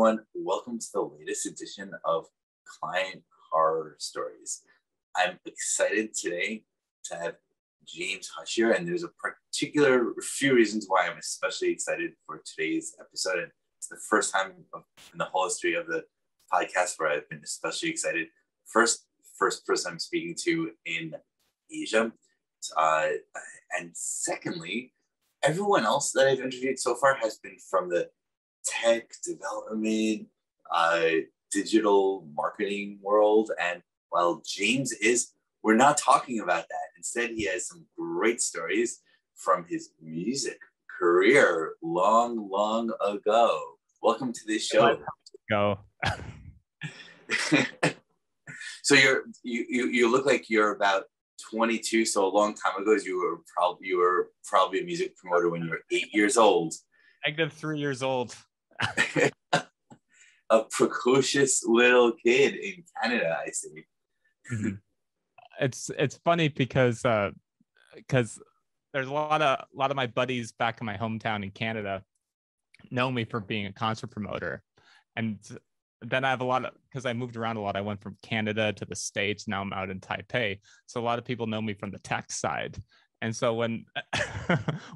everyone. Welcome to the latest edition of Client Horror Stories. I'm excited today to have James Hush here, and there's a particular few reasons why I'm especially excited for today's episode. And it's the first time in the whole history of the podcast where I've been especially excited. First person I'm speaking to in Asia. And secondly, everyone else that I've interviewed so far has been from the tech development, digital marketing world. And while James is, we're not talking about that. Instead, he has some great stories from his music career long ago. Welcome to this show. Go. So you look like you're about 22. So a long time ago, you were probably a music promoter when you were 8 years old. -3 years old. A precocious little kid in Canada, I see. Mm-hmm. It's funny because there's a lot of my buddies back in my hometown in Canada know me for being a concert promoter, and then I have a lot of, because I moved around a lot. I went from Canada to the States. Now I'm out in Taipei, so a lot of people know me from the tech side. And so when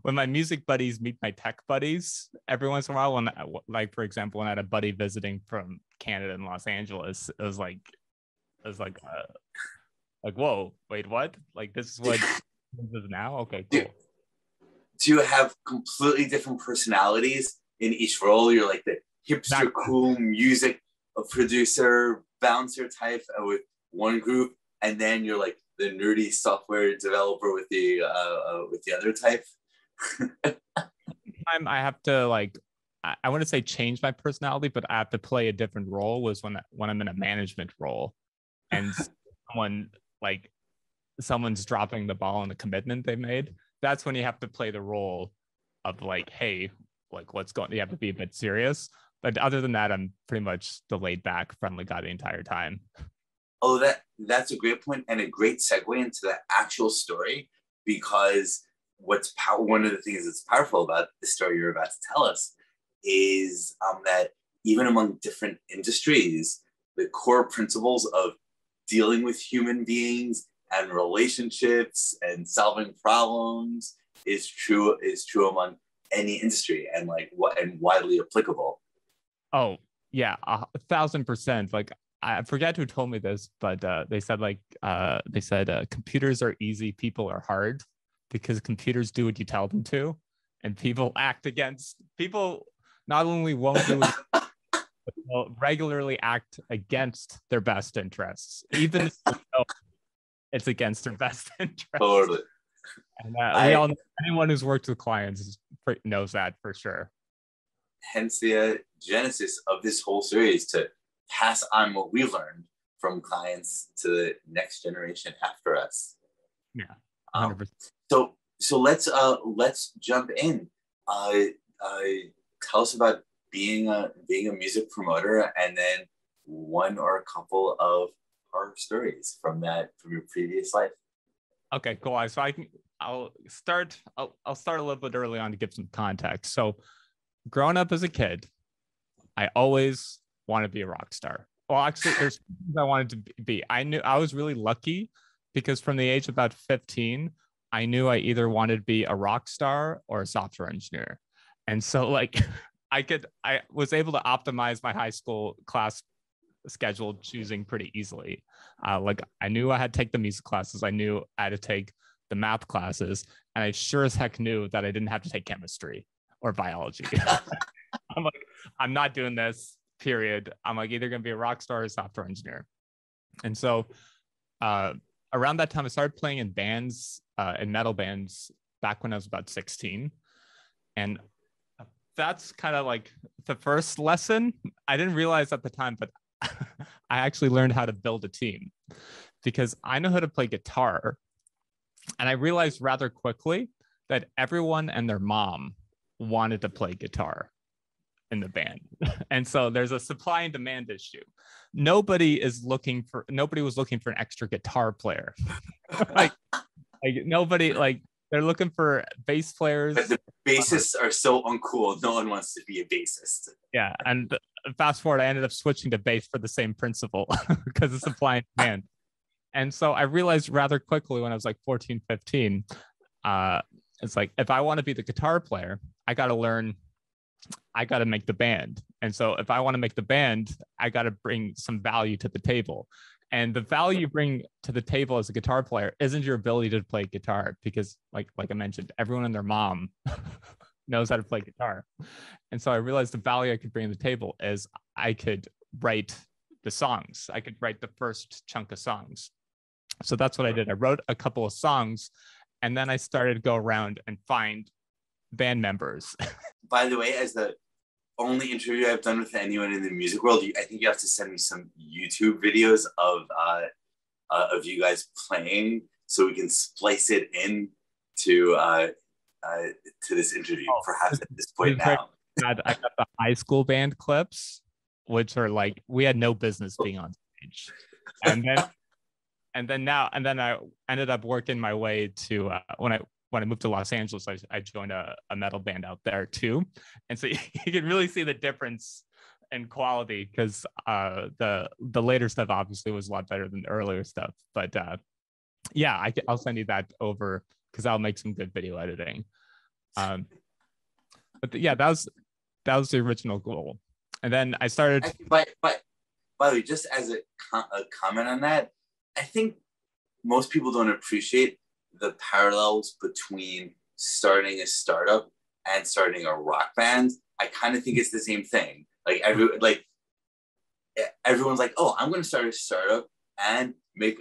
my music buddies meet my tech buddies, every once in a while, like for example, when I had a buddy visiting from Canada in Los Angeles, it was like, whoa, wait, what? Like, this is what this is now? Okay, cool. Do you have completely different personalities in each role? You're like the hipster, cool music producer, bouncer type with one group, and then you're like the nerdy software developer with the other type. I have to, like, I want to say change my personality, but I have to play a different role. Was when I'm in a management role, and someone's dropping the ball on the commitment they made. That's when you have to play the role of like, hey, like what's going? You have to be a bit serious. But other than that, I'm pretty much the laid back, friendly guy the entire time. Oh, that's a great point and a great segue into the actual story, because one of the things that's powerful about the story you're about to tell us is that even among different industries, the core principles of dealing with human beings and relationships and solving problems is true among any industry, and widely applicable. Oh yeah, 1,000%. Like, I forget who told me this, but they said computers are easy, people are hard, because computers do what you tell them to, and people not only won't do it, but will regularly act against their best interests, even if it's against their best interests. Totally. And we all know, anyone who's worked with clients knows that for sure. Hence the genesis of this whole series, to pass on what we've learned from clients to the next generation after us. Yeah, 100%. So let's jump in. Tell us about being a music promoter, and then one or a couple of horror stories from your previous life. Okay, cool. So I'll start a little bit early on to give some context. So, growing up as a kid, I always wanted to be a rock star. Well, actually, there's things I wanted to be. I knew I was really lucky because from the age of about 15, I knew I either wanted to be a rock star or a software engineer. And so, like, I was able to optimize my high school class schedule choosing pretty easily. Like, I knew I had to take the music classes. I knew I had to take the math classes, and I sure as heck knew that I didn't have to take chemistry or biology. I'm like, I'm not doing this, period. I'm like, either going to be a rock star or a software engineer. And so around that time, I started playing in bands, in metal bands, back when I was about 16. And that's kind of like the first lesson. I didn't realize at the time, but I actually learned how to build a team, because I know how to play guitar. And I realized rather quickly that everyone and their mom wanted to play guitar in the band. And so there's a supply and demand issue. Nobody was looking for an extra guitar player. like nobody, like they're looking for bass players. But the bassists are so uncool. No one wants to be a bassist. Yeah, and fast forward, I ended up switching to bass for the same principle because it's supply and demand. And so I realized rather quickly when I was like 14, 15, it's like, if I want to be the guitar player, I got to make the band. And so if I want to make the band, I got to bring some value to the table. And the value you bring to the table as a guitar player isn't your ability to play guitar, because like I mentioned, everyone and their mom knows how to play guitar. And so I realized the value I could bring to the table is I could write the songs. I could write the first chunk of songs. So that's what I did. I wrote a couple of songs, and then I started to go around and find band members. By the way, as the only interview I've done with anyone in the music world, I think you have to send me some YouTube videos of you guys playing so we can splice it in to this interview, perhaps at this point now. I got the high school band clips, which are like, we had no business being on stage. And then I ended up working my way to when I moved to Los Angeles, I joined a metal band out there too. And so you can really see the difference in quality, because the later stuff obviously was a lot better than the earlier stuff. But yeah, I'll send you that over, because I'll make some good video editing. Yeah, that was the original goal. And then I started. By the way, just as a comment on that, I think most people don't appreciate the parallels between starting a startup and starting a rock band. I kind of think it's the same thing. Like everyone's like, oh, I'm going to start a startup and make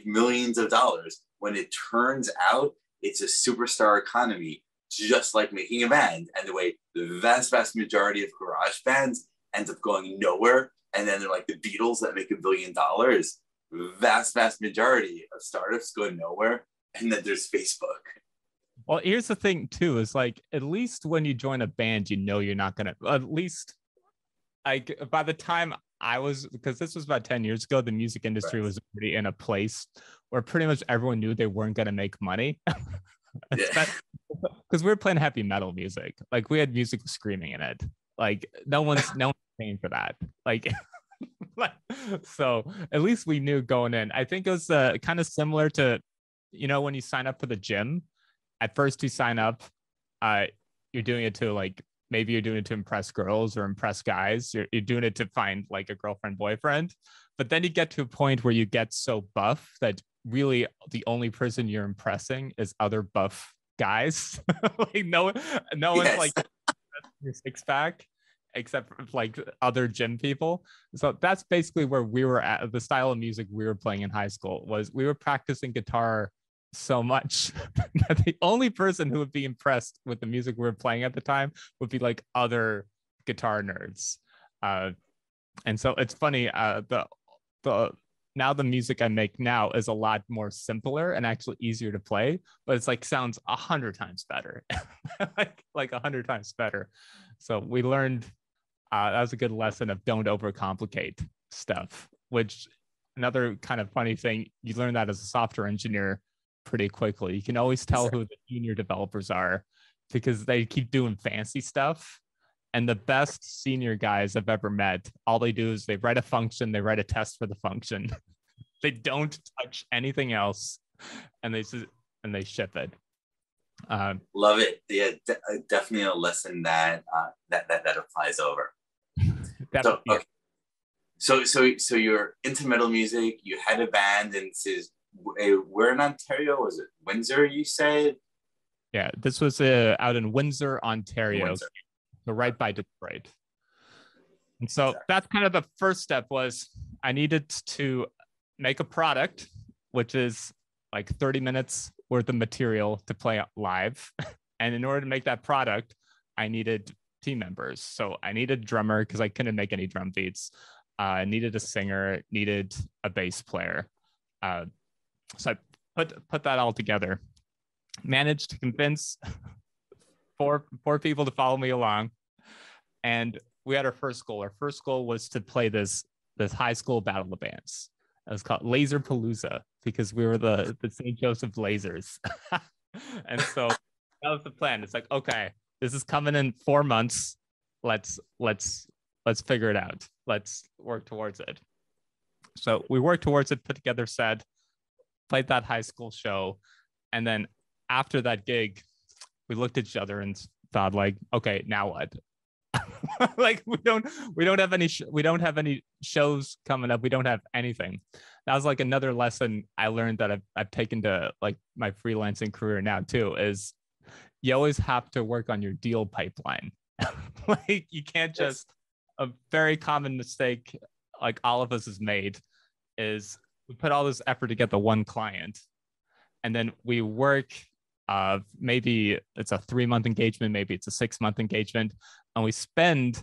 millions of dollars. When it turns out it's a superstar economy, just like making a band. And the way the vast majority of garage bands ends up going nowhere, and then they're like the Beatles that make $1 billion. Vast majority of startups go nowhere, and then there's Facebook. Well, here's the thing too, is like, at least when you join a band, you know you're not gonna, at least like by the time I was, because this was about 10 years ago, the music industry was already in a place where pretty much everyone knew they weren't gonna make money. Because we were playing heavy metal music. Like, we had music screaming in it. Like, no one's paying for that. Like, so at least we knew going in. I think it was kind of similar to, when you sign up for the gym. At first you sign up, you're doing it to, like, maybe you're doing it to impress girls or impress guys. You're doing it to find like a girlfriend, boyfriend. But then you get to a point where you get so buff that really the only person you're impressing is other buff guys. Like, no one's like your six pack except for like other gym people. So that's basically where we were at. The style of music we were playing in high school was, we were practicing guitar so much that the only person who would be impressed with the music we were playing at the time would be like other guitar nerds. And so it's funny, now the music I make now is a lot more simpler and actually easier to play, but it's like sounds 100 times better. like 100 times better. So we learned that was a good lesson of don't overcomplicate stuff, which another kind of funny thing, you learn that as a software engineer pretty quickly. You can always tell who the junior developers are because they keep doing fancy stuff. And the best senior guys I've ever met, all they do is they write a function, they write a test for the function. They don't touch anything else, and they ship it. Love it. Yeah, definitely a lesson that applies over. So, okay. So you're into metal music. You had a band, and this is where in Ontario was it? Windsor, you said? Yeah, this was out in Windsor, Ontario. Windsor. So right by Detroit. And so that's kind of the first step, was I needed to make a product, which is like 30 minutes worth of material to play live. And in order to make that product, I needed team members. So I needed a drummer because I couldn't make any drum beats. I needed a singer, needed a bass player. So I put that all together, managed to convince four people to follow me along, and we had our first goal. Our first goal was to play this high school battle of bands. It was called Laser Palooza because we were the St. Joseph Lasers. And so that was the plan. It's like, okay, this is coming in 4 months. Let's figure it out. Let's work towards it. So we worked towards it, put together set, played that high school show. And then after that gig, we looked at each other and thought like, okay, now what? Like we don't have any shows coming up. We don't have anything. That was like another lesson I learned that I've taken to like my freelancing career now too, is you always have to work on your deal pipeline. Like you can't just, a very common mistake like all of us has made is we put all this effort to get the one client, and then we work maybe it's a 3-month engagement, maybe it's a 6-month engagement, and we spend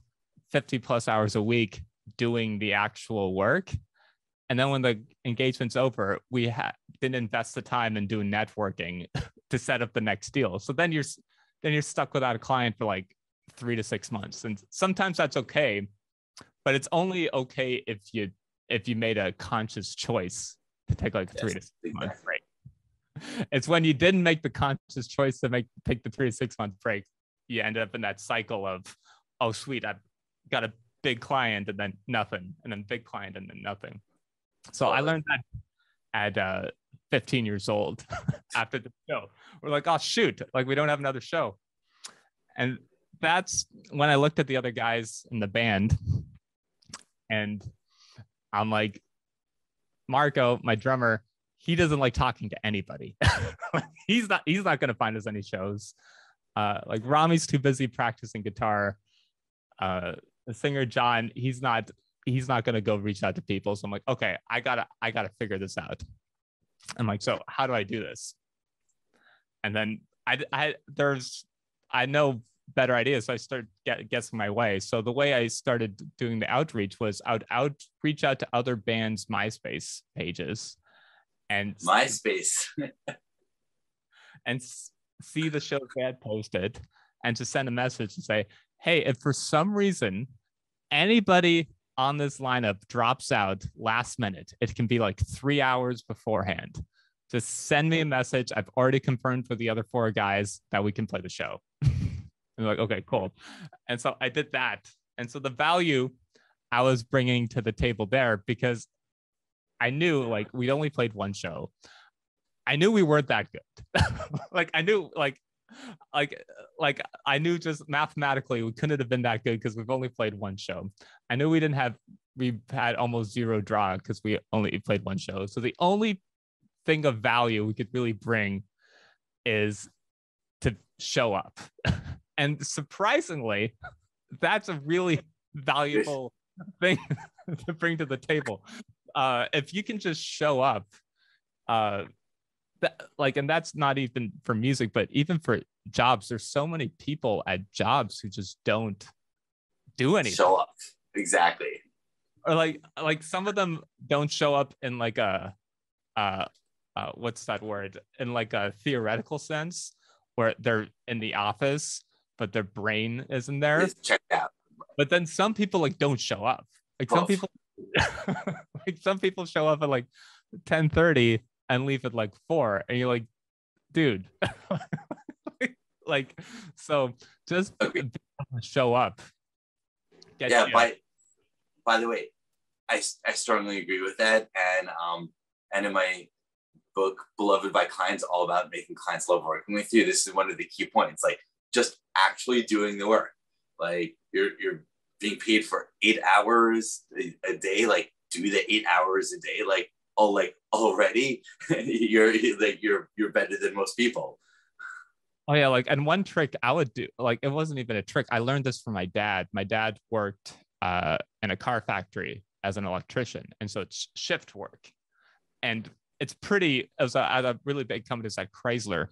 50 plus hours a week doing the actual work. And then when the engagement's over, we didn't invest the time in doing networking to set up the next deal. So then you're stuck without a client for like 3 to 6 months. And sometimes that's okay, but it's only okay if you made a conscious choice to take like a 3 to 6 month break. It's when you didn't make the conscious choice to take the 3 to 6 month break, you end up in that cycle of, oh sweet, I've got a big client and then nothing, and then big client and then nothing. So I learned that at 15 years old. After the show, we're like, oh shoot, like we don't have another show. And that's when I looked at the other guys in the band, and I'm like, Marco, my drummer, he doesn't like talking to anybody. he's not going to find us any shows. Like Rami's too busy practicing guitar. The singer John, he's not going to go reach out to people. So I'm like, okay, I gotta figure this out. I'm like, so how do I do this? And then I know better ideas. So I started guessing my way. So the way I started doing the outreach was I would reach out to other bands' MySpace pages and and see the shows they had posted, and to send a message and say, hey, if for some reason anybody on this lineup drops out last minute, it can be like 3 hours beforehand, just send me a message. I've already confirmed with the other 4 guys that we can play the show. And like, okay, cool. And so I did that. And so the value I was bringing to the table there, because I knew like we'd only played one show. I knew we weren't that good. Like I knew I knew just mathematically we couldn't have been that good because we've only played one show. I knew we had almost 0 draw because we only played one show. So the only thing of value we could really bring is to show up. And surprisingly, that's a really valuable thing to bring to the table. If you can just show up, and that's not even for music, but even for jobs, there's so many people at jobs who just don't do anything. Show up. Exactly. Or like some of them don't show up in like a what's that word? In like a theoretical sense, where they're in the office, but their brain isn't there. It's checked out. But then some people like don't show up. Like some people some people show up at like 10:30 and leave at like 4, and you're like, dude. Like, so just show up. By the way, I strongly agree with that. And in my book, Beloved by Clients, all about making clients love working with you, this is one of the key points. Like, just actually doing the work. Like, you're being paid for 8 hours a day. Like, do the 8 hours a day. Like already you're better than most people. Oh yeah, like, and one trick I would do, like, it wasn't even a trick. I learned this from my dad. My dad worked in a car factory as an electrician, and so it's shift work, and it's pretty at a really big companies like Chrysler,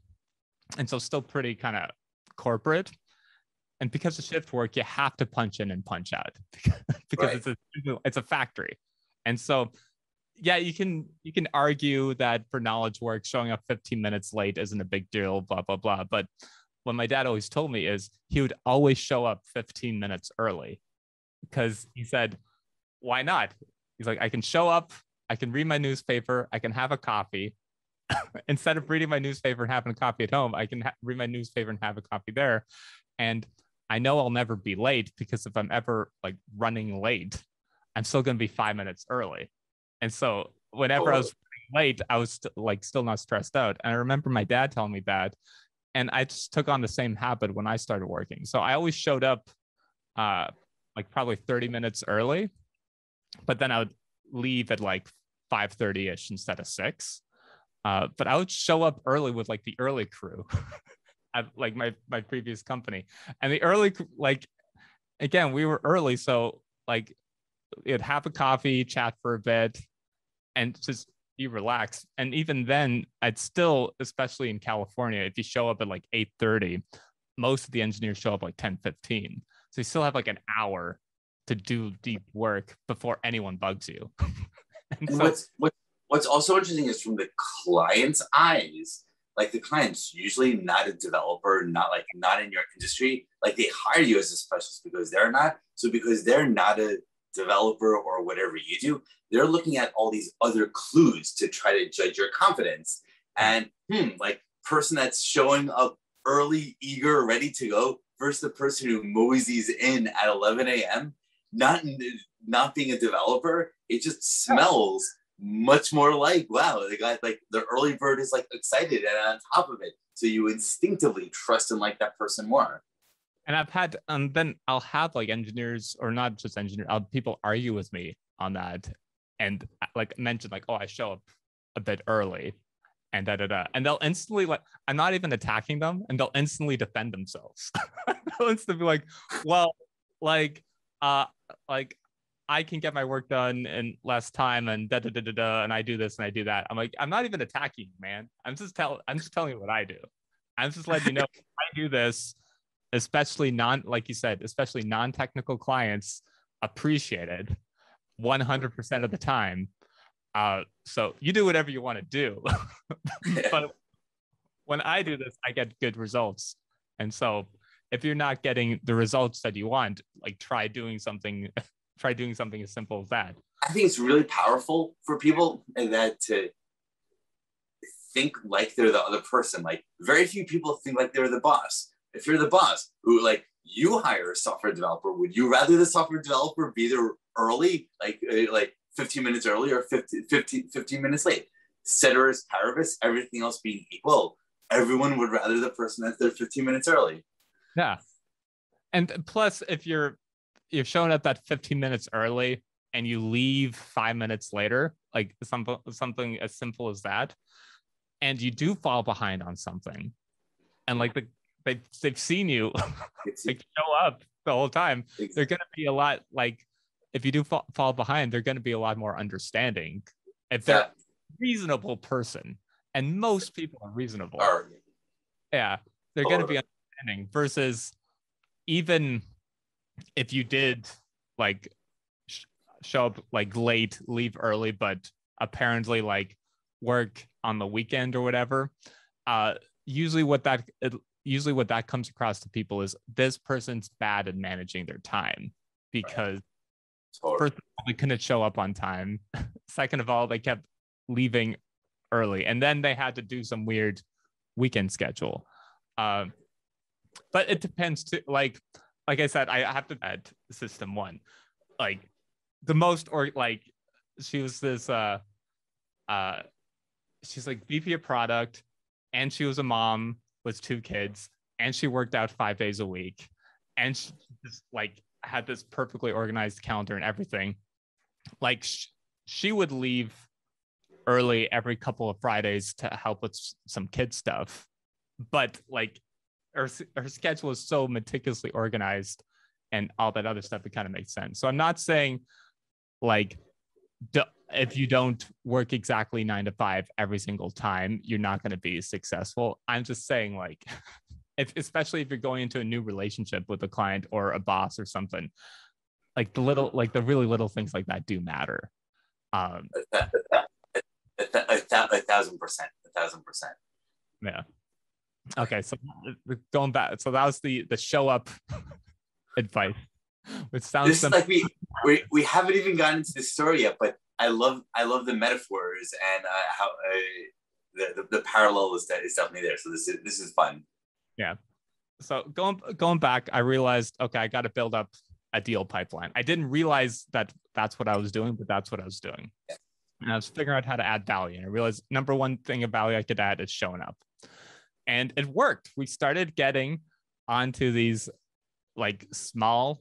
and so still pretty kind of corporate. And because of shift work, you have to punch in and punch out because it's a factory, and so yeah, you can argue that for knowledge work, showing up 15 minutes late isn't a big deal, blah, blah, blah. But what my dad always told me is he would always show up 15 minutes early, because he said, why not? He's like, I can show up, I can read my newspaper, I can have a coffee, Instead of reading my newspaper and having a copy at home, I can read my newspaper and have a copy there. And I know I'll never be late, because if I'm ever like running late, I'm still going to be 5 minutes early. And so whenever I was running late, I was still not stressed out. And I remember my dad telling me that, and I just took on the same habit when I started working. So I always showed up like probably 30 minutes early, but then I would leave at like 5:30ish instead of 6. But I would show up early with like the early crew at like my previous company. And the early, like, again, we were early. So like you'd have a coffee, chat for a bit, and just be relaxed. And even then, I'd still, especially in California, if you show up at like 8:30, most of the engineers show up like 10:15. So you still have like an hour to do deep work before anyone bugs you. And so, what's also interesting is from the client's eyes, like the client's usually not a developer, not in your industry. Like they hire you as a specialist because they're not. So because they're not a developer or whatever you do, they're looking at all these other clues to try to judge your confidence. And like person that's showing up early, eager, ready to go versus the person who moseys in at 11 a.m. Not being a developer, it just smells much more like, wow, the guy, like the early bird is like excited and on top of it. So you instinctively trust and like that person more. And I've had, then I'll have like engineers, or not just engineers, people argue with me on that, and like mention like, oh, I show up a bit early, and and they'll instantly, like, I'm not even attacking them, and they'll instantly defend themselves. They'll instantly be like, well, like I can get my work done in less time, and and I do this and I do that. I'm like, I'm not even attacking you, man. I'm just telling you what I do. I'm just letting you know I do this. Especially like you said, especially non-technical clients appreciate it 100% of the time. So you do whatever you want to do. But when I do this, I get good results. And so if you're not getting the results that you want, like try doing something as simple as that. I think it's really powerful for people and that to think like they're the other person. Like very few people think like they're the boss. If you're the boss who like you hire a software developer, would you rather the software developer be there early, like 15 minutes early or 15 minutes late? Ceteris paribus, everything else being equal, everyone would rather the person that's there 15 minutes early. Yeah. And plus, if you're showing up that 15 minutes early and you leave 5 minutes later, like something as simple as that, and you do fall behind on something, and like they've seen you like show up the whole time, they're going to be a lot, like if you do fall behind, they're going to be a lot more understanding if they're a reasonable person, and most people are reasonable. Yeah, they're going to be understanding, versus even if you did like show up like late, leave early, but apparently like work on the weekend or whatever, usually what that comes across to people is this person's bad at managing their time, because first of all, they couldn't show up on time. Second of all, they kept leaving early, and then they had to do some weird weekend schedule. But it depends too. Like I said, I have to add system one. Like the most, or like she was this she's like VP of product, and she was a mom with 2 kids, and she worked out 5 days a week, and she just like had this perfectly organized calendar and everything. Like she would leave early every couple of Fridays to help with some kid stuff, but like her schedule is so meticulously organized and all that other stuff, it kind of makes sense. So I'm not saying like if you don't work exactly 9 to 5 every single time, you're not going to be successful. I'm just saying, like, especially if you're going into a new relationship with a client or a boss or something, like the really little things like that do matter. 1,000%. Yeah. Okay. So going back, so that was the show up advice, which sounds like we haven't even gotten into the story yet, but I love the metaphors and how the parallel is definitely there. So this is fun. Yeah. So going back, I realized, okay, I got to build up a deal pipeline. I didn't realize that that's what I was doing, but that's what I was doing. Yeah. And I was figuring out how to add value. And I realized number one thing of value I could add is showing up. And it worked. We started getting onto these like small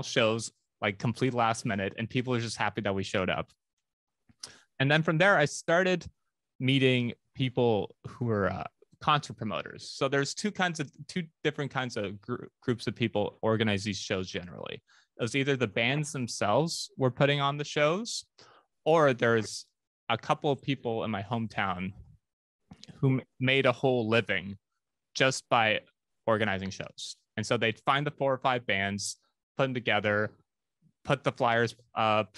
shows, like complete last minute, and people are just happy that we showed up. And then from there, I started meeting people who were concert promoters. So there's two different kinds of groups of people organize these shows generally. It was either the bands themselves were putting on the shows, or there's a couple of people in my hometown who made a whole living just by organizing shows. And so they'd find the 4 or 5 bands, put them together, put the flyers up,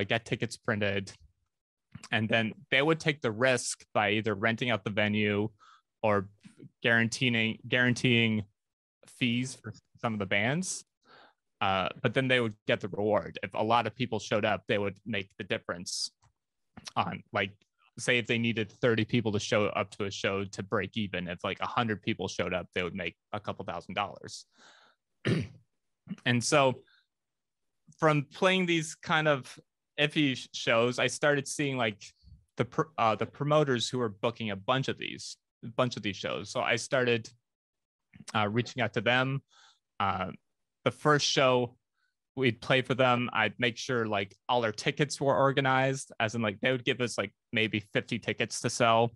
get tickets printed, and then they would take the risk by either renting out the venue or guaranteeing fees for some of the bands. But then they would get the reward. If a lot of people showed up, they would make the difference on, like, say if they needed 30 people to show up to a show to break even, if like 100 people showed up, they would make a couple $1,000s. And so from playing these kind of iffy shows, I started seeing like the promoters who were booking a bunch of these shows. So I started reaching out to them. The first show we'd play for them, I'd make sure like all our tickets were organized, as in like they would give us like maybe 50 tickets to sell.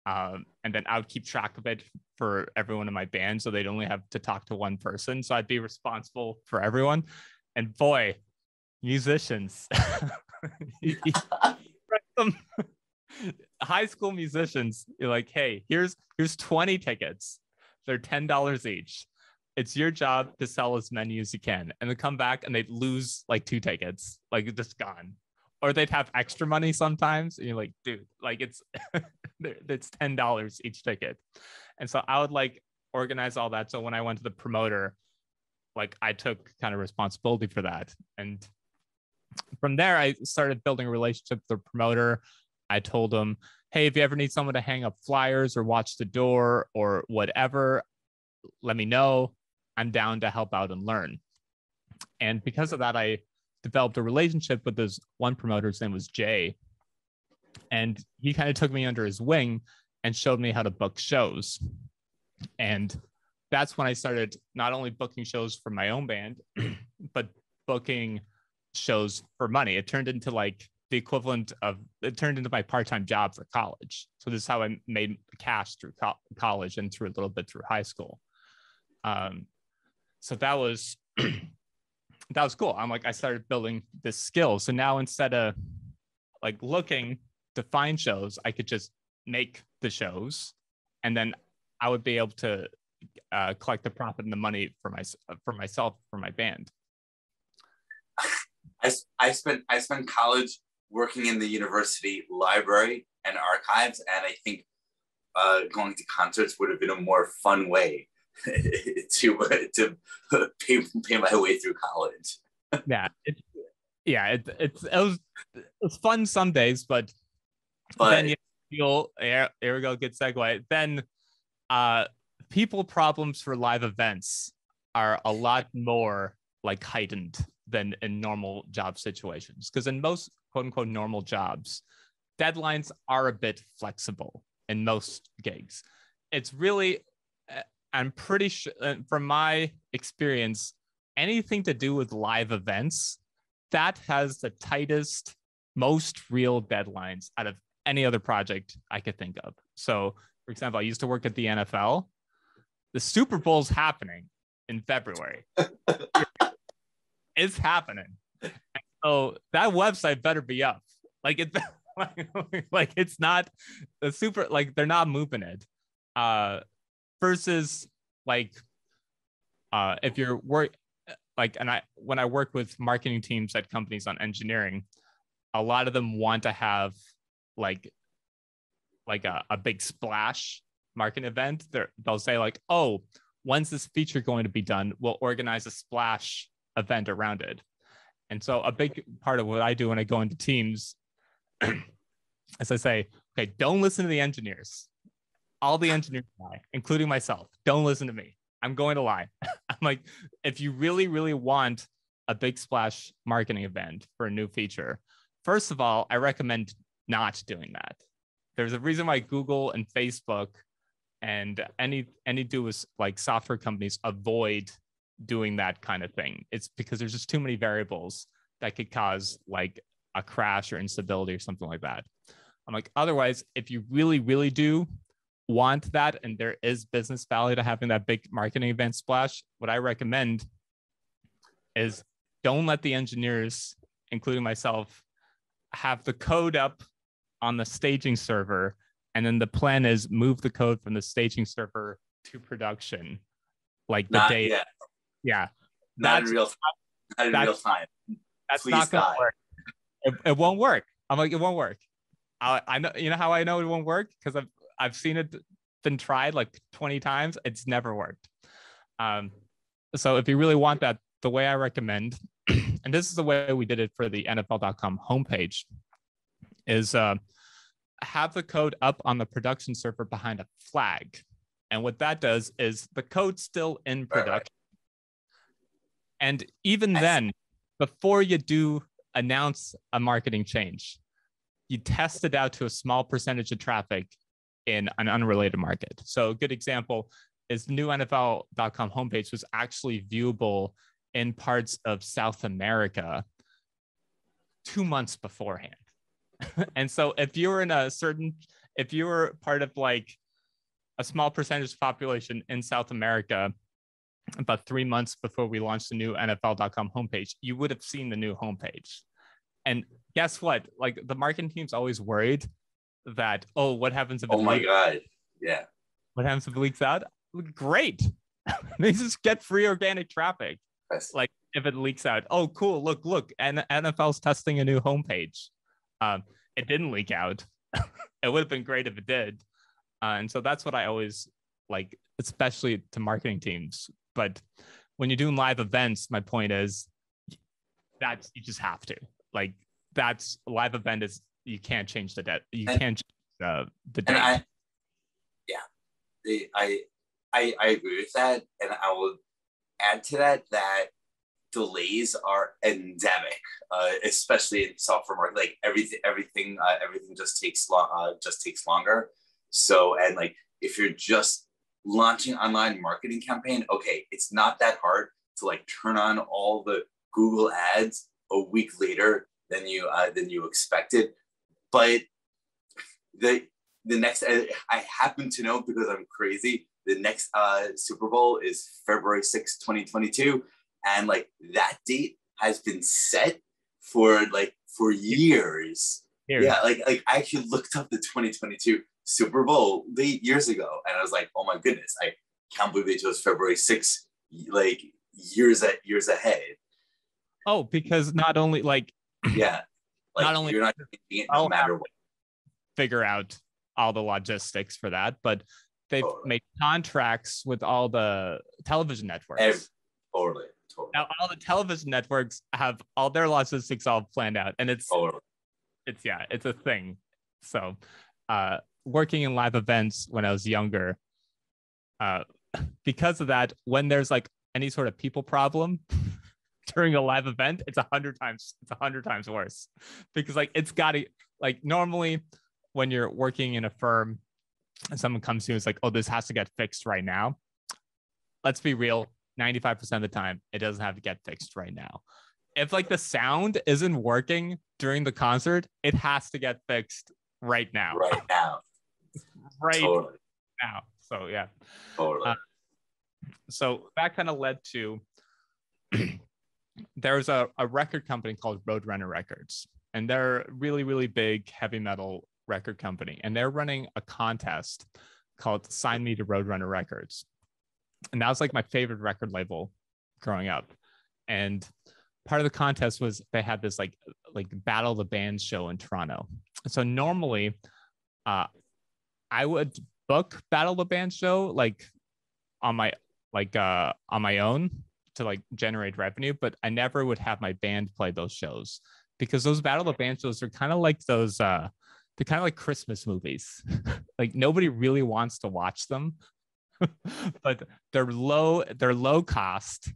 And then I would keep track of it for everyone in my band, so they'd only have to talk to one person. So I'd be responsible for everyone. And boy, musicians, high school musicians, you're like, hey, here's 20 tickets. They're $10 each. It's your job to sell as many as you can. And then come back and they'd lose like 2 tickets, like just gone. Or they'd have extra money sometimes. And you're like, dude, like it's $10 each ticket. And so I would like organize all that. So when I went to the promoter, like I took kind of responsibility for that. And from there, I started building a relationship with the promoter. I told him, hey, if you ever need someone to hang up flyers or watch the door or whatever, let me know. I'm down to help out and learn. And because of that, I developed a relationship with this one promoter. His name was Jay. And he kind of took me under his wing and showed me how to book shows. And that's when I started not only booking shows for my own band, but booking shows for money. It turned into like the equivalent of, it turned into my part-time job for college. So this is how I made cash through college and through a little bit through high school. So that was cool. I'm like, I started building this skill. So now instead of like looking to find shows, I could just make the shows, and then I would be able to collect the profit and the money for myself, for my band. I spent college working in the university library and archives, and I think going to concerts would have been a more fun way to pay my way through college. It was fun some days, but then here we go, good segue. Then people problems for live events are a lot more like heightened than in normal job situations, because in most quote unquote normal jobs, deadlines are a bit flexible in most gigs. It's really, I'm pretty sure from my experience, anything to do with live events, that has the tightest, most real deadlines out of any other project I could think of. So, for example, I used to work at the NFL. The Super Bowl's happening in February. It's happening. And so that website better be up. Like it, like it's not the super, like they're not moving it. Versus like if you're work like, and when I work with marketing teams at companies on engineering, a lot of them want to have like a big splash marketing event. They'll say like, oh, when's this feature going to be done? We'll organize a splash event around it. And so a big part of what I do when I go into teams, as I say, Okay, don't listen to the engineers. All the engineers lie, including myself. Don't listen to me. I'm going to lie. I'm like, if you really, really want a big splash marketing event for a new feature, first of all, I recommend not doing that. There's a reason why Google and Facebook and any do like software companies avoid doing that kind of thing. It's because there's just too many variables that could cause like a crash or instability or something like that. I'm like, otherwise, if you really, really do want that and there is business value to having that big marketing event splash, what I recommend is don't let the engineers, including myself, have the code up on the staging server. And then the plan is move the code from the staging server to production like the day. Yet. Yeah. Not in real time. That's Please, not going to God. work. It won't work. I'm like, it won't work. I know, you know how I know it won't work? Because I've seen it been tried like 20 times. It's never worked. So if you really want that, the way I recommend, and this is the way we did it for the NFL.com homepage, is have the code up on the production server behind a flag. And what that does is the code's still in production. Right. And even then, before you do announce a marketing change, you test it out to a small percentage of traffic in an unrelated market. So a good example is the new NFL.com homepage was actually viewable in parts of South America 2 months beforehand. And so if you were part of like a small percentage of population in South America, about 3 months before we launched the new NFL.com homepage, you would have seen the new homepage. And guess what? Like the marketing team's always worried that, oh, what happens if it my God. Yeah. What happens if it leaks out? Great. They just get free organic traffic. Yes. Like if it leaks out, oh, cool. Look. And NFL's testing a new homepage. It didn't leak out. It would have been great if it did. And so that's what I always like, especially to marketing teams. But when you're doing live events, my point is that you just have to. Like that's live event is you can't change the date. You can't change the date. And I agree with that, and I will add to that delays are endemic, especially in software market. Like everything just takes longer. So, and like if you're just launching online marketing campaign, okay, it's not that hard to like turn on all the Google ads a week later than you expected. But the next, I happen to know because I'm crazy, the next Super Bowl is February 6th, 2022. And like that date has been set for years. Yeah, like I actually looked up the 2022 Super Bowl date years ago, and I was like, oh my goodness, I can't believe they chose February 6th, like years ahead. Oh, because not only like yeah, like not only you're not changing it no matter what. Figure out all the logistics for that, but they've made contracts with all the television networks. Totally. Now all the television networks have all their logistics all planned out, and it's a thing. So working in live events when I was younger, because of that, when there's like any sort of people problem during a live event, it's 100 times worse, because like it's got to, like, normally when you're working in a firm and someone comes to you and it's like, oh, this has to get fixed right now. Let's be real, 95% of the time, it doesn't have to get fixed right now. If like the sound isn't working during the concert, it has to get fixed right now. Right now. Totally. Now. So yeah. Totally. So that kind of led to there's a record company called Roadrunner Records, and they're a really, really big heavy metal record company, and they're running a contest called Sign Me to Roadrunner Records. And that was like my favorite record label growing up. And part of the contest was they had this like Battle of the Bands show in Toronto. So normally I would book Battle of the Bands show like on my own to like generate revenue, but I never would have my band play those shows, because those Battle of the Band shows are kind of like those they're kind of like Christmas movies. Like nobody really wants to watch them, but they're low cost,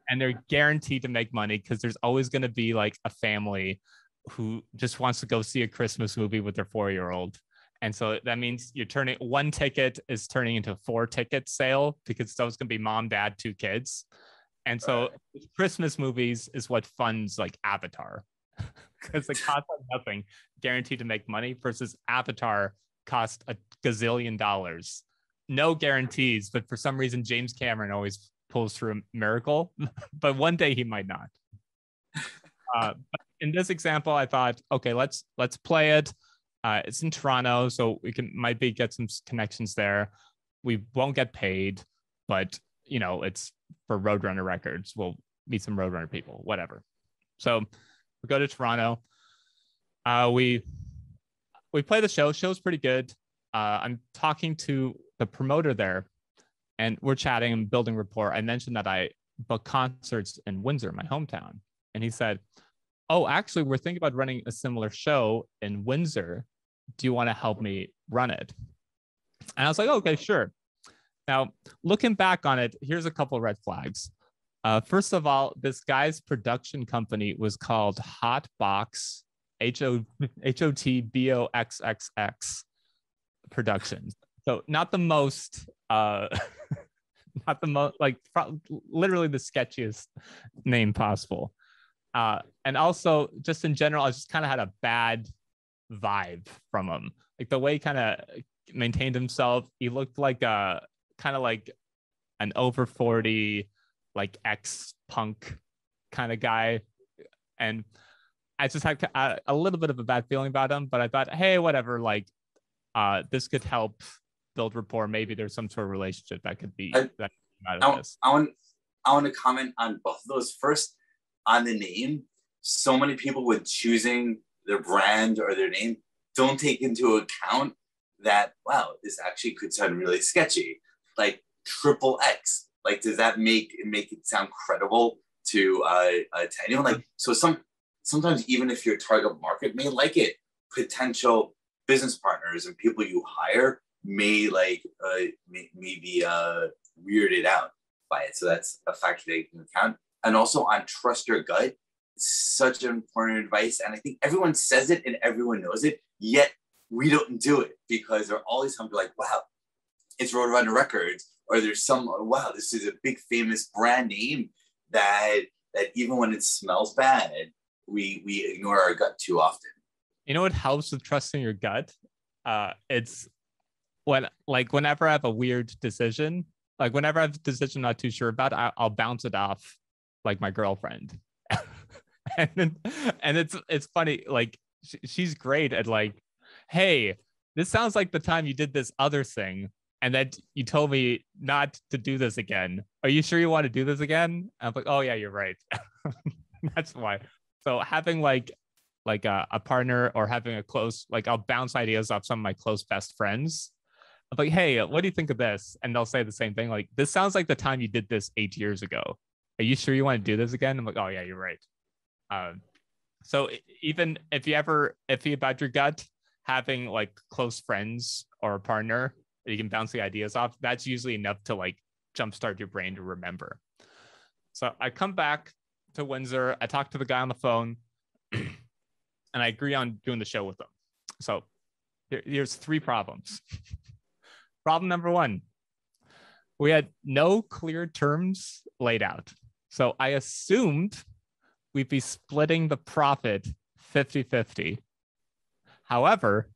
and they're guaranteed to make money because there's always going to be like a family who just wants to go see a Christmas movie with their 4-year-old. And so that means you're turning one ticket is turning into a 4-ticket sale because it's always going to be mom, dad, 2 kids. And so Christmas movies is what funds like Avatar because it costs nothing, guaranteed to make money, versus Avatar cost a gazillion dollars. No guarantees, but for some reason, James Cameron always pulls through a miracle, but one day he might not. But in this example, I thought, okay, let's play it. It's in Toronto, so we can maybe get some connections there. We won't get paid, but you know, it's for Roadrunner Records. We'll meet some Roadrunner people, whatever. So we go to Toronto. We play the show. Show's pretty good. I'm talking to the promoter there, and we're chatting and building rapport. I mentioned that I book concerts in Windsor, my hometown, and he said, "Oh, actually, we're thinking about running a similar show in Windsor. Do you want to help me run it?" And I was like, "Okay, sure." Now, looking back on it, here's a couple of red flags. First of all, this guy's production company was called Hotbox, HOTBOXXX Productions. So not the most, not the most, like literally the sketchiest name possible. And also, just in general, I just kind of had a bad vibe from him. Like the way he kind of maintained himself, he looked like a kind of like an over 40, like ex-punk kind of guy. And I just had a little bit of a bad feeling about him, but I thought, hey, whatever, like this could help build rapport. Maybe there's some sort of relationship that could be that out of this. I want to comment on both of those. First, on the name, so many people with choosing their brand or their name don't take into account that, wow, this actually could sound really sketchy. Like triple X, like does that make it sound credible to anyone? Like, so sometimes even if your target market may like it, potential business partners and people you hire may like may be weirded out by it. So that's a factor to take into account. And also on trust your gut, such an important advice. And I think everyone says it and everyone knows it, yet we don't do it because they're always something like, wow, it's Roadrunner Records, or there's some, wow, this is a big famous brand name that even when it smells bad, we ignore our gut too often. You know what helps with trusting your gut? It's whenever I have a weird decision, like whenever I have a decision I'm not too sure about, I'll bounce it off like my girlfriend. and it's funny, like she's great at like, hey, this sounds like the time you did this other thing and then you told me not to do this again. Are you sure you want to do this again? I'm like, oh yeah, you're right. That's why. So having like a partner or having a close, like I'll bounce ideas off some of my close best friends. I'm like, hey, what do you think of this? And they'll say the same thing. Like, this sounds like the time you did this 8 years ago. Are you sure you want to do this again? I'm like, oh yeah, you're right. So even if you about your gut, having like close friends or a partner that you can bounce the ideas off, that's usually enough to like jumpstart your brain to remember. So I come back to Windsor, I talk to the guy on the phone, and I agree on doing the show with them. So here's 3 problems. Problem number 1, we had no clear terms laid out. So I assumed we'd be splitting the profit 50-50. However,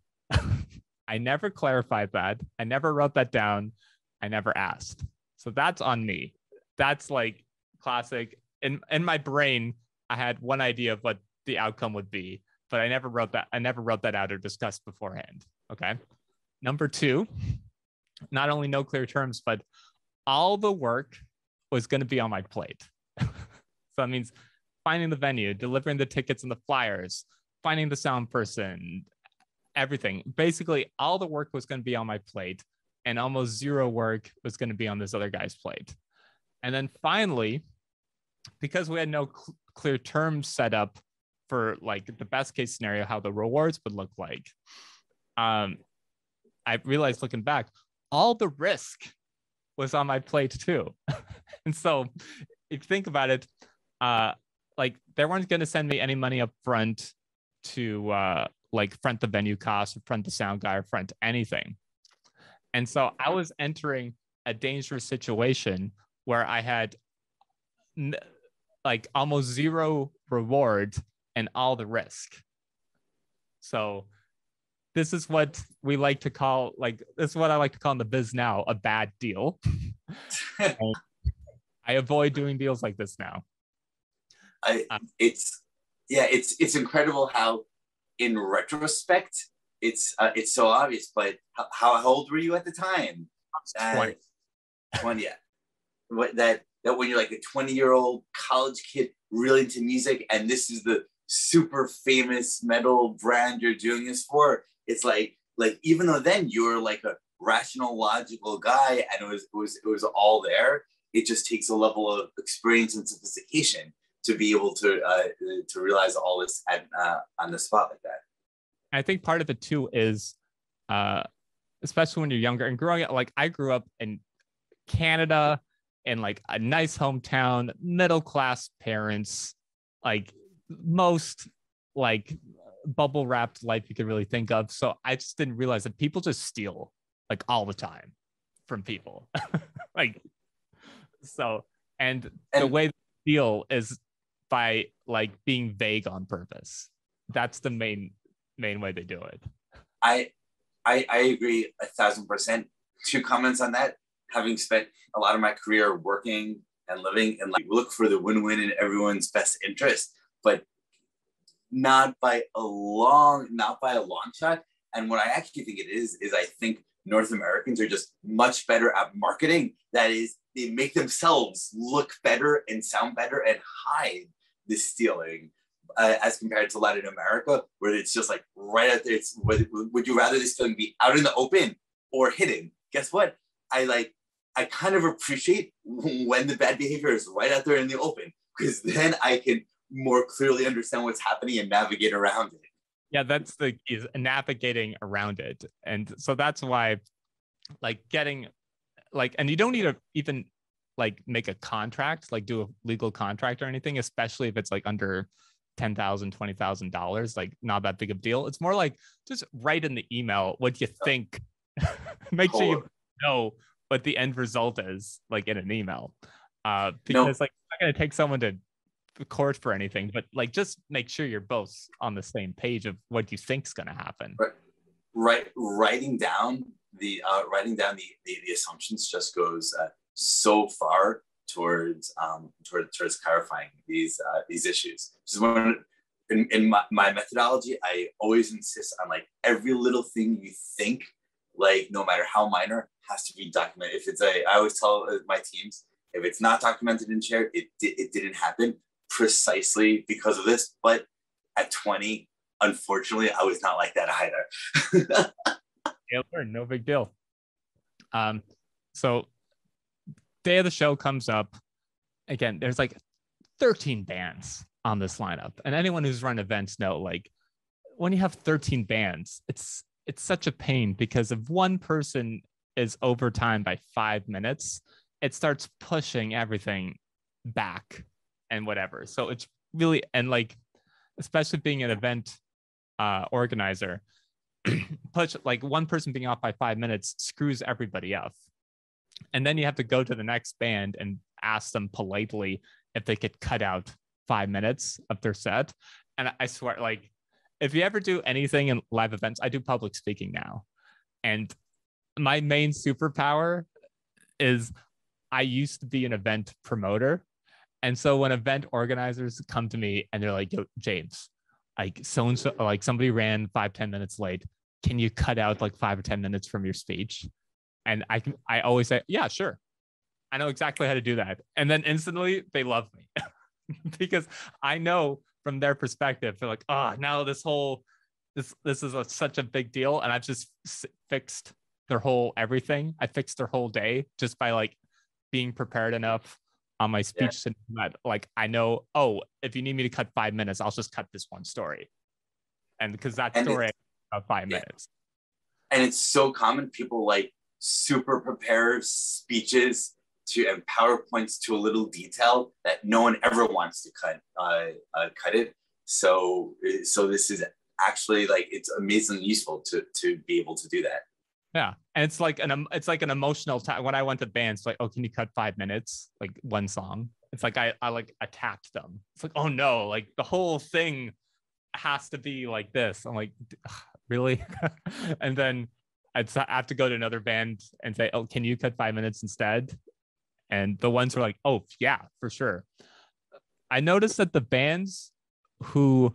I never clarified that. I never wrote that down. I never asked. So that's on me. That's like classic. In my brain, I had one idea of what the outcome would be, but I never wrote that out or discussed beforehand. Okay. Number 2, not only no clear terms, but all the work was going to be on my plate. So that means finding the venue, delivering the tickets and the flyers, finding the sound person, everything. Basically, all the work was going to be on my plate, and almost zero work was going to be on this other guy's plate. And then finally, because we had no clear terms set up for like the best case scenario, how the rewards would look like, I realized looking back, all the risk was on my plate too. And so if you think about it, like they weren't going to send me any money up front to like front the venue costs, or front the sound guy, or front anything. And so I was entering a dangerous situation where I had like almost zero reward and all the risk. So this is what we like to call, like, this is what I like to call in the biz now, a bad deal. I avoid doing deals like this now. It's incredible how, in retrospect, it's so obvious. But how old were you at the time? 20. 20. Yeah. That when you're like a 20-year-old college kid really into music, and this is the super famous metal brand you're doing this for, it's like even though then you're like a rational, logical guy, and it was all there, it just takes a level of experience and sophistication to be able to realize all this on the spot like that. I think part of it too is, especially when you're younger and growing up, like I grew up in Canada in like a nice hometown, middle class parents, like most like bubble wrapped life you could really think of. So I just didn't realize that people just steal like all the time from people. Like, so, and the way they steal is by like being vague on purpose. That's the main way they do it. I agree 1,000%. 2 comments on that. Having spent a lot of my career working and living, and like look for the win-win in everyone's best interest, but not by a long shot. And what I actually think it is I think North Americans are just much better at marketing. That is, they make themselves look better and sound better and hide the stealing, as compared to Latin America, where it's just like right out there. It's would you rather this stealing be out in the open or hidden? Guess what? I kind of appreciate when the bad behavior is right out there in the open, because then I can more clearly understand what's happening and navigate around it. Yeah, that's the key, is navigating around it. And so that's why, like, getting like, and you don't need to even like make a contract, like do a legal contract or anything, especially if it's like under $10,000, $20,000, like not that big of a deal. It's more like just write in the email what you think. Make sure you know what the end result is, like in an email. Because like it's not gonna take someone to court for anything, but like just make sure you're both on the same page of what you think's gonna happen. Writing down the assumptions just goes so far towards clarifying these issues. Just in my methodology, I always insist on like every little thing you think, like no matter how minor, has to be documented. If it's I always tell my teams, if it's not documented and shared, it didn't happen precisely because of this. But at 20, unfortunately, I was not like that either. Yeah, no big deal. So day of the show comes up. Again, there's like 13 bands on this lineup, and anyone who's run events know, like when you have 13 bands, it's such a pain, because if one person is overtime by 5 minutes, it starts pushing everything back and whatever. So it's really, and like, especially being an event organizer, push like one person being off by 5 minutes screws everybody up. And then you have to go to the next band and ask them politely if they could cut out 5 minutes of their set. And I swear, like, if you ever do anything in live events, I do public speaking now. And my main superpower is I used to be an event promoter. And so when event organizers come to me and they're like, yo, James, like so-and-so, like somebody ran 5-10 minutes late, can you cut out like 5 or 10 minutes from your speech? And I always say, yeah, sure. I know exactly how to do that. And then instantly they love me because I know from their perspective, they're like, oh, now this is such a big deal. And I've just fixed their whole everything. I fixed their whole day just by like being prepared enough on my speech that like, I know, oh, if you need me to cut 5 minutes, I'll just cut this one story. And because that story about 5 minutes. And it's so common. People like super prepare speeches and PowerPoints to a little detail that no one ever wants to cut it. So this is actually like, it's amazingly useful to be able to do that. Yeah, and it's like an emotional time. When I went to bands, like, oh, can you cut 5 minutes, like one song? It's like I like attacked them. It's like, oh no, like the whole thing has to be like this. I'm like, really? And then I have to go to another band and say, oh, can you cut 5 minutes instead? And the ones were like, oh yeah, for sure. I noticed that the bands who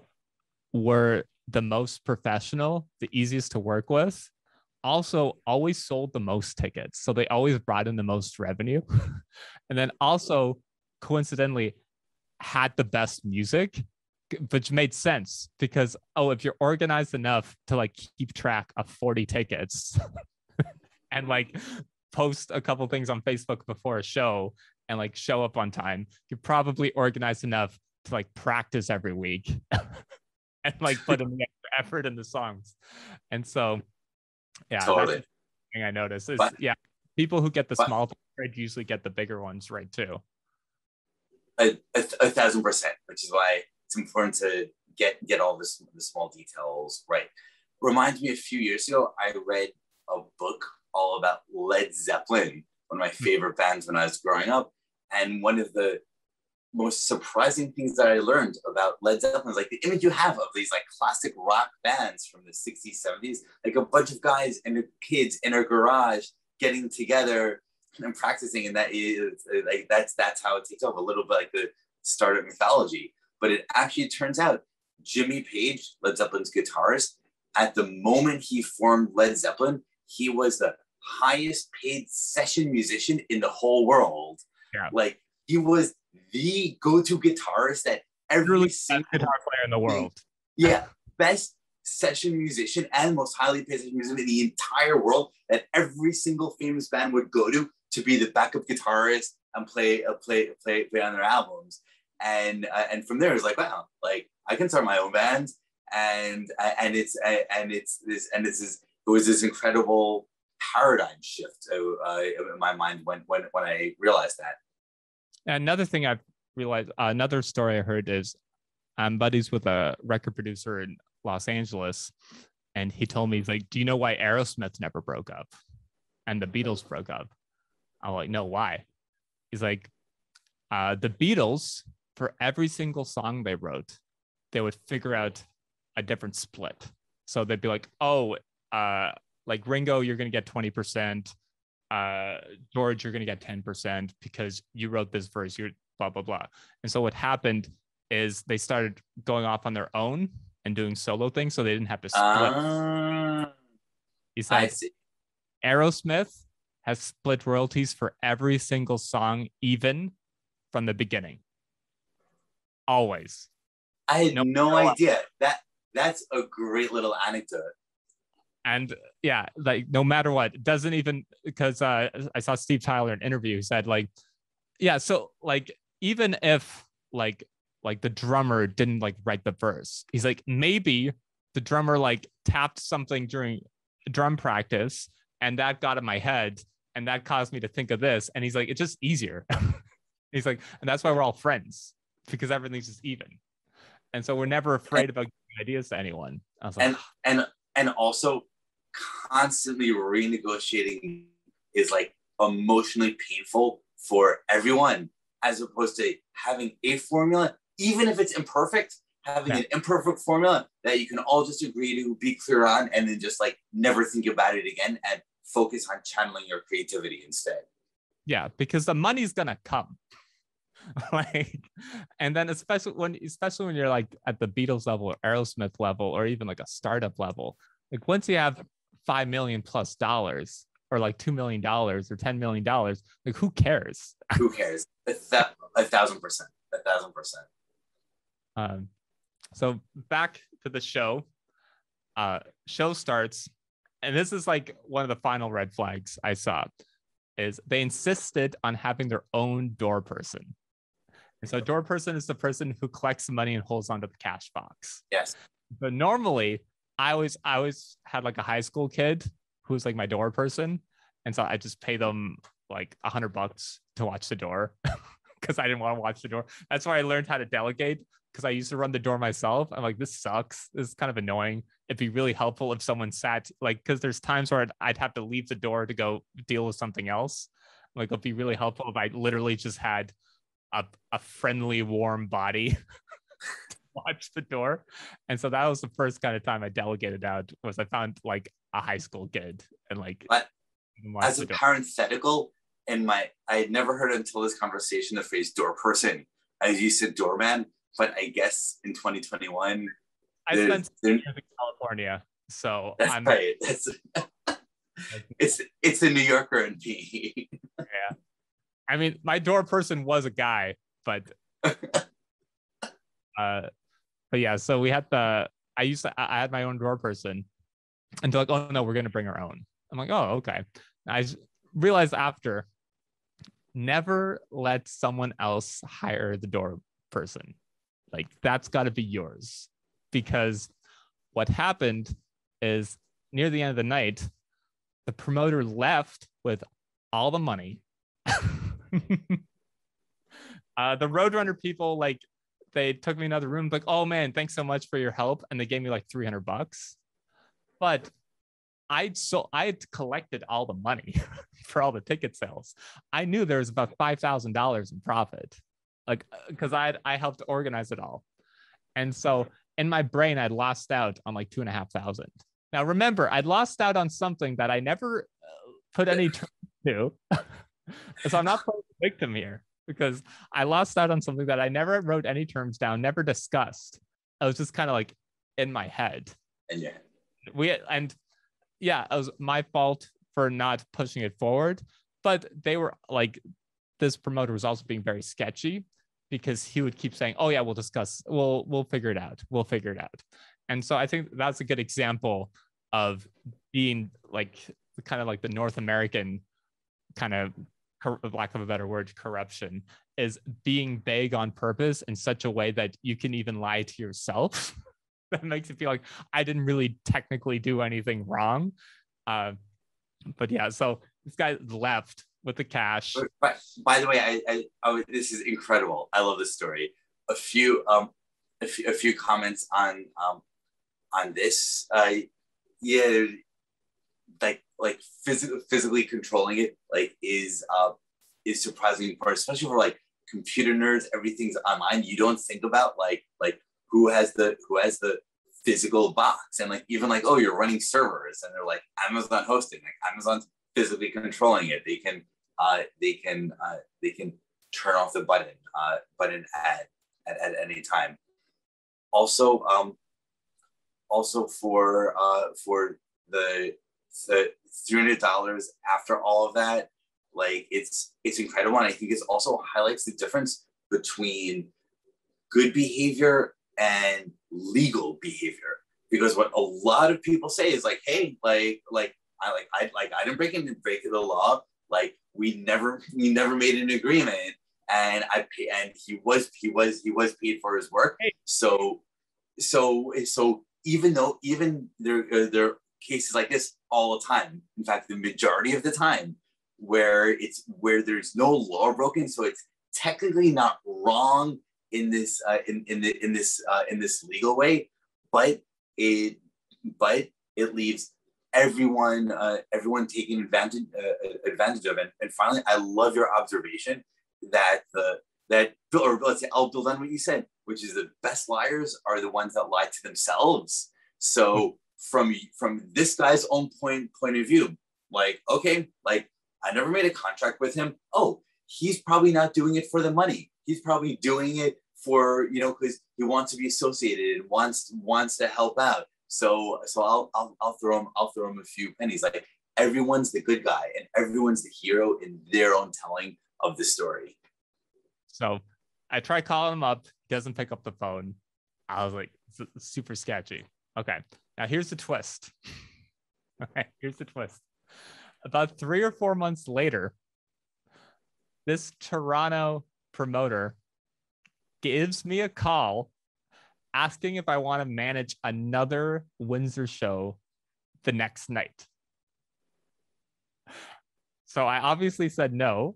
were the most professional, the easiest to work with, also always sold the most tickets. So they always brought in the most revenue. And then also coincidentally had the best music, which made sense because, oh, if you're organized enough to like keep track of 40 tickets and like post a couple things on Facebook before a show and like show up on time, you're probably organized enough to like practice every week and like put in the effort in the songs. And so yeah, Totally. that's the thing I noticed is, But, yeah, people who get the but small trade usually get the bigger ones right too. 1,000%, which is why it's important to get all the small details right. Reminds me, a few years ago, I read a book all about Led Zeppelin, one of my favorite bands when I was growing up. And one of the most surprising things that I learned about Led Zeppelin is like the image you have of these like classic rock bands from the 60s, 70s, like a bunch of guys and their kids in a garage getting together and practicing. And that is like, that's how it takes off, a little bit like the start of mythology. But it actually turns out Jimmy Page, Led Zeppelin's guitarist, at the moment he formed Led Zeppelin, he was the highest paid session musician in the whole world. Yeah. Like, he was the go-to guitarist that every single guitar player in the world. Yeah, best session musician and most highly paid session musician in the entire world, that every single famous band would go to be the backup guitarist and play on their albums. And from there, it's like, wow, like I can start my own band, and it was this incredible paradigm shift in my mind when I realized that. Another thing I've realized, another story I heard is I'm buddies with a record producer in Los Angeles, and he told me, he's like, do you know why Aerosmith never broke up and the Beatles broke up? I'm like, no, why? He's like, the Beatles, for every single song they wrote, they would figure out a different split. So they'd be like, oh, like Ringo, you're going to get 20%. George, you're going to get 10% because you wrote this verse, you're blah, blah, blah. And so what happened is they started going off on their own and doing solo things, so they didn't have to split. He said Aerosmith has split royalties for every single song, even from the beginning. Always. I had no idea. That's a great little anecdote. And yeah, like no matter what, it doesn't even, because I saw Steve Tyler in an interview who said like, yeah, so like even if like the drummer didn't like write the verse, he's like, maybe the drummer like tapped something during drum practice and that got in my head and that caused me to think of this. And he's like, it's just easier. He's like, and that's why we're all friends, because everything's just even. And so we're never afraid about giving ideas to anyone. I was like, and also constantly renegotiating is like emotionally painful for everyone, as opposed to having a formula, even if it's imperfect, having an imperfect formula that you can all just agree to, be clear on, and then just like never think about it again and focus on channeling your creativity instead. Yeah, because the money's gonna come. Like, and then especially when you're like at the Beatles level or Aerosmith level or even like a startup level, like once you have $5 million plus or like $2 million or $10 million, like who cares? Who cares? 1,000%. So back to the show. Show starts, and this is like one of the final red flags I saw, is they insisted on having their own door person. And so door person is the person who collects the money and holds onto the cash box. Yes. But normally I always had like a high school kid who's like my door person. And so I just pay them like $100 to watch the door because I didn't want to watch the door. That's why I learned how to delegate, because I used to run the door myself. I'm like, this sucks. This is kind of annoying. It'd be really helpful if someone sat, like, because there's times where I'd have to leave the door to go deal with something else. Like, it'd be really helpful if I literally just had a friendly, warm body to watch the door. And so that was the first kind of time I delegated out, was I found like a high school kid and like, But as a parenthetical, I had never heard until this conversation the phrase door person. As you said, doorman, but I guess in 2021, I spent in California, so that's right. It's a New Yorker in me. Yeah, I mean, my door person was a guy, but yeah. So we had I had my own door person, and they're like, "Oh no, we're gonna bring our own." I'm like, "Oh, okay." I realized after, never let someone else hire the door person. Like, that's got to be yours, because what happened is near the end of the night, the promoter left with all the money. The Roadrunner people, like, they took me in another room, like, oh man, thanks so much for your help, and they gave me like $300. But I had collected all the money for all the ticket sales. I knew there was about $5,000 in profit, like, because I helped organize it all. And so in my brain, I'd lost out on like $2,500. Now remember, I'd lost out on something that I never put any terms to. So I'm not playing the victim here, because I lost out on something that I never wrote any terms down, never discussed. I was just kind of like in my head. And yeah, it was my fault for not pushing it forward. But they were like, this promoter was also being very sketchy, because he would keep saying, oh yeah, we'll discuss, we'll figure it out. We'll figure it out. And so I think that's a good example of being like kind of like the North American kind of, lack of a better word, corruption, is being vague on purpose in such a way that you can even lie to yourself. That makes it feel like I didn't really technically do anything wrong. But yeah, so this guy left with the cash. But by the way, this is incredible. I love this story. A few comments on this. Yeah, like physically controlling it is surprising part, especially for like computer nerds. Everything's online. You don't think about like who has the physical box, and like even like, oh, you're running servers, and they're like Amazon hosting, like Amazon's physically controlling it. They can turn off the button at any time. Also for the $300 after all of that, like it's incredible, and I think it also highlights the difference between good behavior and legal behavior. Because what a lot of people say is like, hey, I didn't break the law. Like we never made an agreement, and he was paid for his work. So even there are cases like this all the time. In fact, the majority of the time, where there's no law broken, so it's technically not wrong in this legal way, but it leaves everyone taking advantage of it. And finally, I love your observation that I'll build on what you said, which is the best liars are the ones that lie to themselves. So from this guy's own point of view, like, okay, like I never made a contract with him. Oh, he's probably not doing it for the money. He's probably doing it for, because he wants to be associated and wants to help out. So I'll throw him a few pennies. Like everyone's the good guy and everyone's the hero in their own telling of the story. So I try calling him up, he doesn't pick up the phone. I was like, it's super sketchy. Okay, now here's the twist. Okay, here's the twist. About 3 or 4 months later, this Toronto promoter gives me a call asking if I want to manage another Windsor show the next night. So I obviously said no.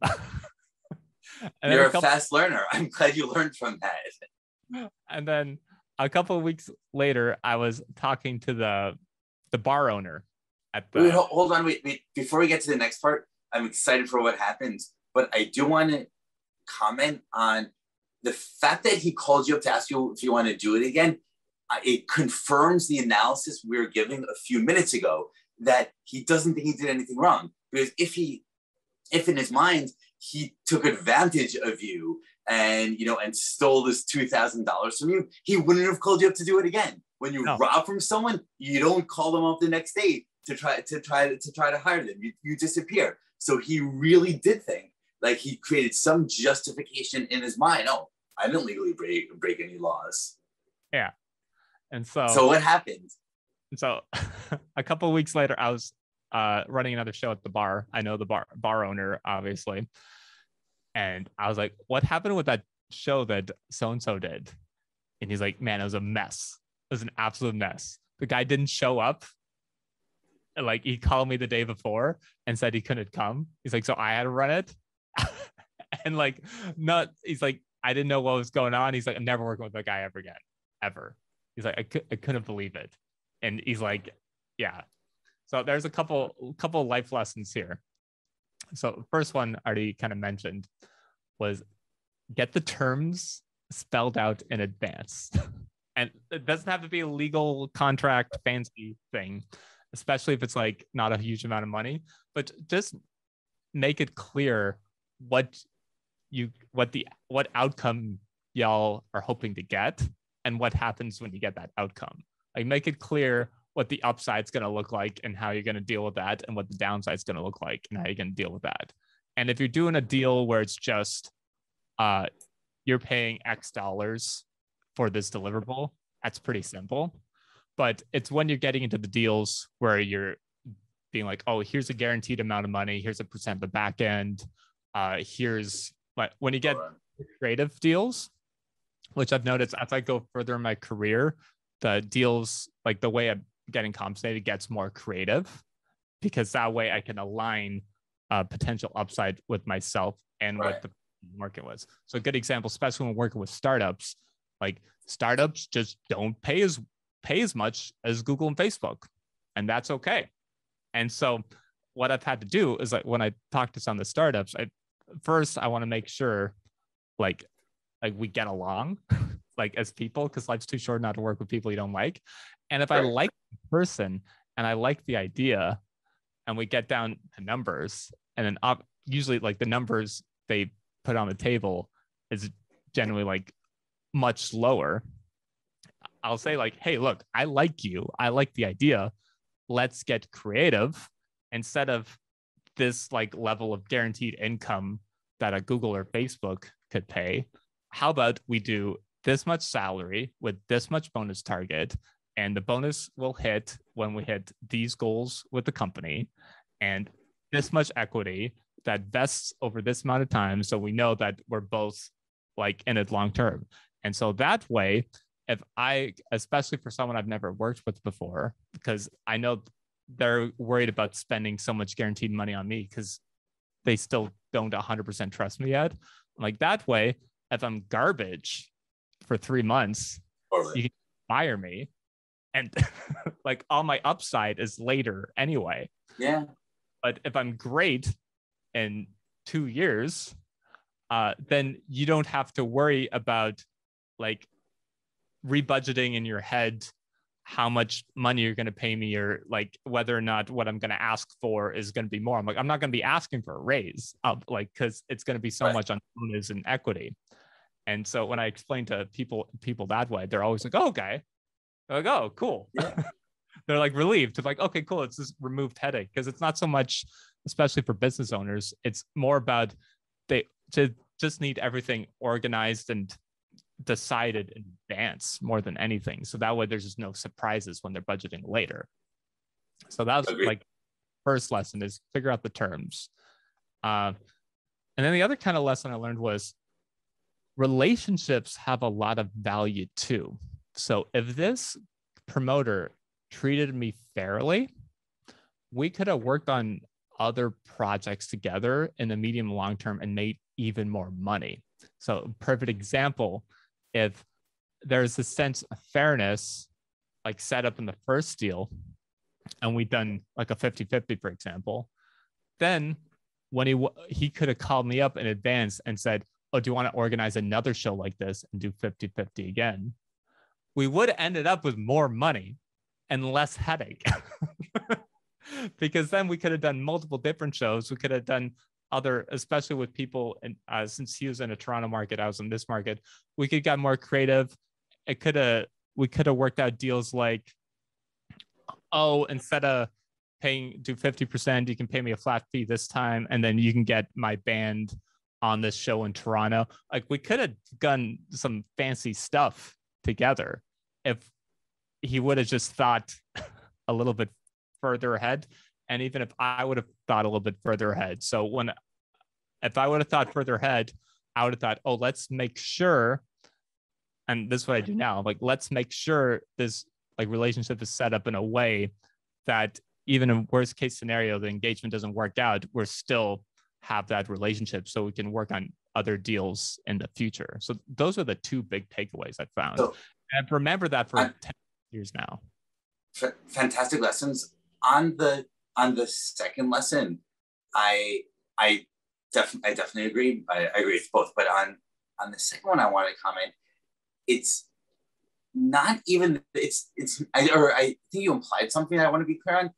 And You're a fast learner. I'm glad you learned from that. And then a couple of weeks later, I was talking to the bar owner at the. Wait, hold on, wait. Before we get to the next part, I'm excited for what happens, but I do want to comment on the fact that he called you up to ask you if you want to do it again. It confirms the analysis we were giving a few minutes ago that he doesn't think he did anything wrong. Because if in his mind he took advantage of you and stole this $2,000 from you, he wouldn't have called you up to do it again. When you rob from someone, you don't call them up the next day to try to hire them. You disappear. So he really did think like he created some justification in his mind. Oh, I didn't legally break any laws. Yeah. And so what happened? So a couple of weeks later, I was running another show at the bar. I know the bar owner, obviously. And I was like, what happened with that show that so-and-so did? And he's like, man, it was a mess. It was an absolute mess. The guy didn't show up. Like he called me the day before and said he couldn't come. He's like, so I had to run it. And like, he's like, I didn't know what was going on. He's like, I'm never working with that guy ever again, ever. He's like, I couldn't believe it. And he's like, yeah. So there's a couple life lessons here. So the first one I already kind of mentioned was get the terms spelled out in advance. And it doesn't have to be a legal contract fancy thing, especially if it's like not a huge amount of money, but just make it clear what outcome y'all are hoping to get and what happens when you get that outcome. Like make it clear what the upside's going to look like and how you're going to deal with that, and what the downside's going to look like and how you're going to deal with that. And if you're doing a deal where it's just you're paying X dollars for this deliverable, that's pretty simple. But it's when you're getting into the deals where you're being like, oh, here's a guaranteed amount of money, here's a percent of the back end, here's like when you get creative deals, which I've noticed as I go further in my career, the deals, like the way I'm getting compensated gets more creative, because that way I can align potential upside with myself and what the market was. So a good example, especially when working with startups, like startups just don't pay as much as Google and Facebook, and that's okay. And so what I've had to do is, like, when I talk to some of the startups, I want to make sure like we get along like as people, because life's too short not to work with people you don't like. And if I like the person and I like the idea and we get down to numbers, and then usually like the numbers they put on the table is generally like much lower, I'll say like, hey, look, I like you, I like the idea, let's get creative. Instead of this like level of guaranteed income that a Google or Facebook could pay, how about we do this much salary with this much bonus target, and the bonus will hit when we hit these goals with the company, and this much equity that vests over this amount of time, so we know that we're both like in it long term. And so that way, if I, especially for someone I've never worked with before, because I know they're worried about spending so much guaranteed money on me because they still don't 100% trust me yet. Like that way, if I'm garbage for 3 months, you can fire me, and like all my upside is later anyway. Yeah. But if I'm great in 2 years, then you don't have to worry about like rebudgeting in your head how much money you're going to pay me, or like whether or not what I'm going to ask for is going to be more. I'm like, I'm not going to be asking for a raise, like, because it's going to be so much on bonus and equity. And so when I explain to people that way, they're always like, oh, okay. They're like, oh, cool. Yeah. They're like relieved to like, okay, cool. It's this removed headache, because it's not so much, especially for business owners, it's more about they just need everything organized and decided in advance more than anything. So that way there's just no surprises when they're budgeting later. So that was like first lesson, is figure out the terms. And then the other kind of lesson I learned was relationships have a lot of value too. So if this promoter treated me fairly, we could have worked on other projects together in the medium and long term and made even more money. So perfect example, if there's a sense of fairness like set up in the first deal and we've done like a 50-50, for example, then when he could have called me up in advance and said, oh, do you want to organize another show like this and do 50-50 again? We would have ended up with more money and less headache. Because then we could have done multiple different shows. We could have done other, especially with people, and since he was in a Toronto market, I was in this market, we could get more creative. We could have worked out deals like, oh, instead of do 50%, you can pay me a flat fee this time, and then you can get my band on this show in Toronto. Like, we could have done some fancy stuff together if he would have just thought a little bit further ahead. And even if I would have thought a little bit further ahead. So if I would have thought further ahead, I would have thought, oh, let's make sure, and this is what I do now, like, let's make sure this like relationship is set up in a way that even in worst case scenario, the engagement doesn't work out, we're still have that relationship so we can work on other deals in the future. So those are the two big takeaways I found. So, and I've remembered that for 10 years now. Fantastic lessons. On the second lesson, I definitely agree. I agree with both. But on the second one, I want to comment. It's not even, I think you implied something that I want to be clear on.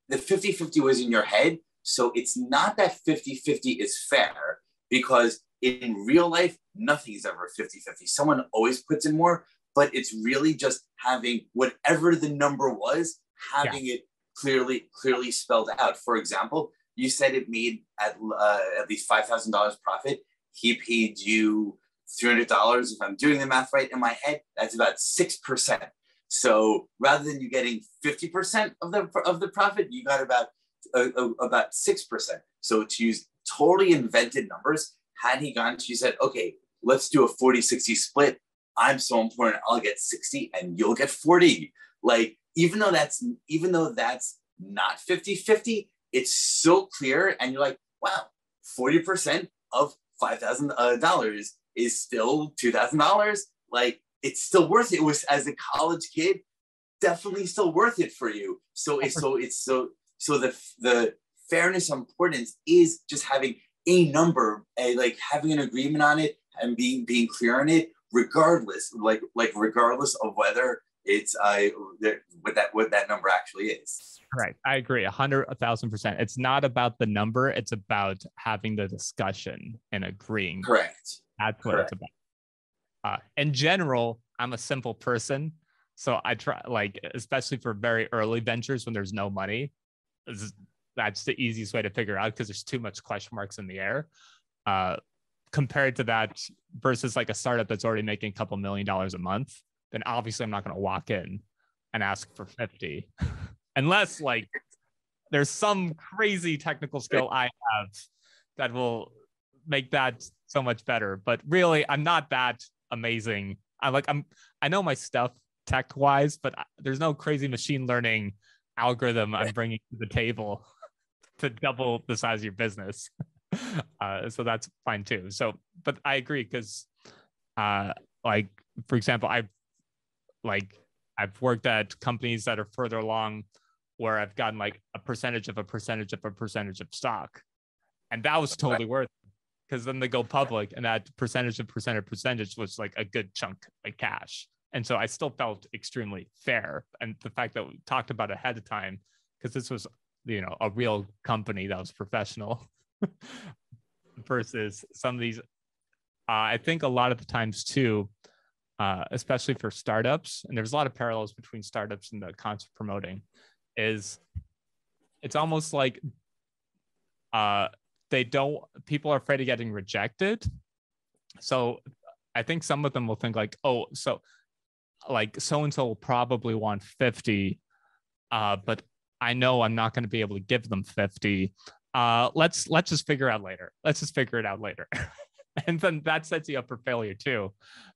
The 50-50 was in your head. So it's not that 50-50 is fair, because in real life, nothing is ever 50-50. Someone always puts in more, but it's really just having whatever the number was, having it clearly spelled out. For example, you said it made at least $5,000 profit. He paid you $300. If I'm doing the math right in my head, that's about 6%. So rather than you getting 50% of the profit, you got about 6%. So to use totally invented numbers, had he gone to you said, okay, let's do a 40-60 split. I'm so important, I'll get 60 and you'll get 40. Like, even though that's not 50-50, it's so clear. And you're like, wow, 40% of $5,000 is still $2,000. Like, it's still worth it. It was, as a college kid, definitely still worth it for you. So the fairness and importance is just having a number, like having an agreement on it and being clear on it, regardless of whether it's what that number actually is. Right. I agree 1,000%. It's not about the number. It's about having the discussion and agreeing. Correct. That's what it's about. In general, I'm a simple person. So I try, like, especially for very early ventures when there's no money, that's the easiest way to figure out, because there's too much question marks in the air. Compared to that versus like a startup that's already making a couple $1 million a month, then obviously I'm not going to walk in and ask for 50 unless like there's some crazy technical skill I have that will make that so much better. But really, I'm not that amazing. I know my stuff tech wise, but there's no crazy machine learning algorithm I'm bringing to the table to double the size of your business. So that's fine too. So, but I agree, because like, for example, I've worked at companies that are further along where I've gotten like a percentage of stock. And that was totally worth it, because then they go public and that percentage was like a good chunk of cash. And so I still felt extremely fair. And the fact that we talked about it ahead of time, because this was, a real company that was professional versus some of these, I think a lot of the times too, especially for startups, and there's a lot of parallels between startups and the concept promoting, is it's almost like people are afraid of getting rejected. So I think some of them will think like, oh, so like so-and-so will probably want 50, but I know I'm not going to be able to give them 50. Let's just figure it out later. And then that sets you up for failure too,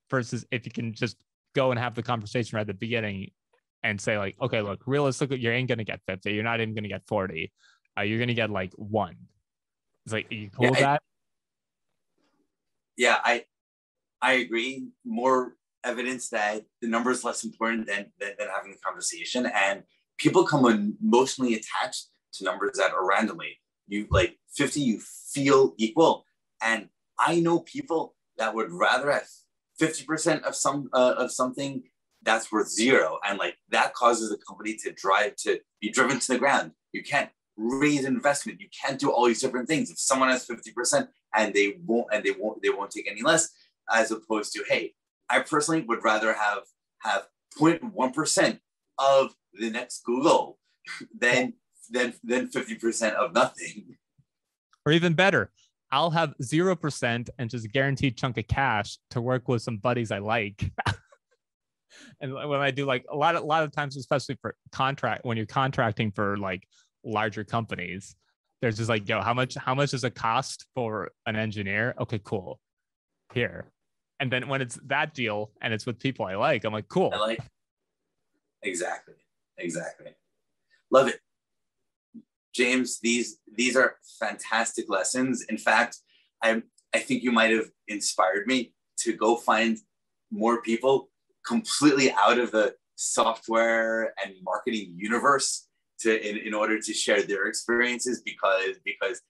versus if you can just go and have the conversation right at the beginning and say like, okay, look, realistically, you ain't going to get 50. You're not even going to get 40. you're gonna get like 1. It's like, are you cool Yeah, with that? yeah, I agree. More evidence that the number is less important than having the conversation. And people come emotionally attached to numbers that are randomly. You like 50, you feel equal. And I know people that would rather have 50% of something that's worth 0. And like that causes a company to be driven to the ground. You can't raise investment. You can't do all these different things. If someone has 50% and they won't take any less, as opposed to, hey, I personally would rather have 0.1% of the next Google than 50% of nothing. Or even better, I'll have 0% and just a guaranteed chunk of cash to work with some buddies I like. And when I do like a lot of times, especially for when you're contracting for like larger companies, there's just like, yo, how much does it cost for an engineer? Okay, cool. Here. And then when it's that deal and it's with people I like, I'm like, cool. I like exactly. Love it. James, these are fantastic lessons. In fact, I think you might have inspired me to go find more people completely out of the software and marketing universe in order to share their experiences, because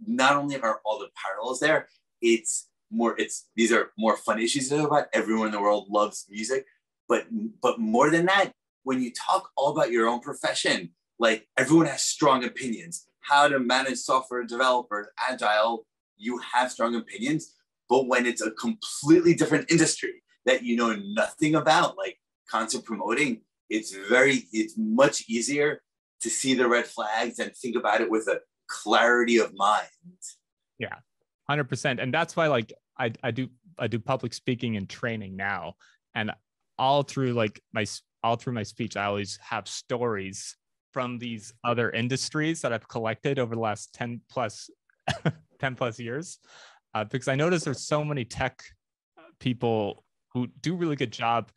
not only are all the parallels there, these are more fun issues to talk about. Everyone in the world loves music, but more than that, when you talk all about your own profession, like everyone has strong opinions. How to manage software developers, agile, you have strong opinions. But when it's a completely different industry that you know nothing about, like concert promoting, it's much easier to see the red flags and think about it with a clarity of mind. Yeah, 100%. And that's why like I do public speaking and training now, and all through my speech, I always have stories from these other industries that I've collected over the last 10 plus years, because I noticed there's so many tech people who do really good job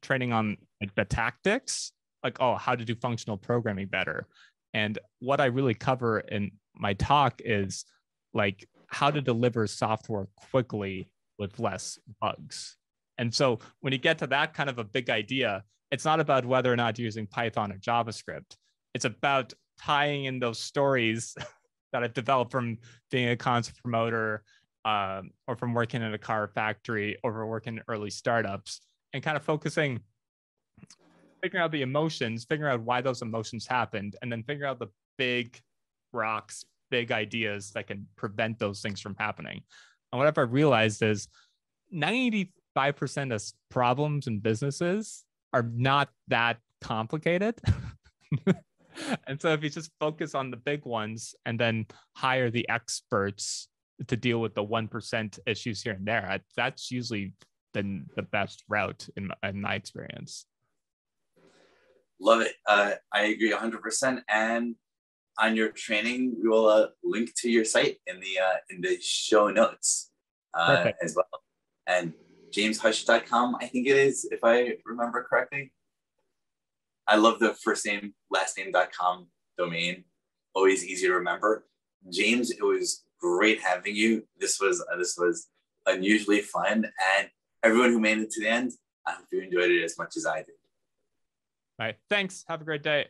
training on like the tactics, like, oh, how to do functional programming better. And what I really cover in my talk is like how to deliver software quickly with less bugs. And so when you get to that kind of a big idea, it's not about whether or not you're using Python or JavaScript. It's about tying in those stories that I've developed from being a concert promoter, or from working in a car factory, or from working in early startups, and kind of figuring out the emotions, figuring out why those emotions happened, and then figure out the big rocks, big ideas that can prevent those things from happening. And what I've realized is 95% of problems in businesses are not that complicated. And so if you just focus on the big ones and then hire the experts to deal with the 1% issues here and there, that's usually been the best route in my experience. Love it. I agree 100%. And on your training, we will link to your site in the show notes as well. And jameshush.com, I think it is, if I remember correctly. I love the first name, last name.com domain. Always easy to remember. James, it was great having you. This was unusually fun. And everyone who made it to the end, I hope you enjoyed it as much as I did. All right. Thanks. Have a great day.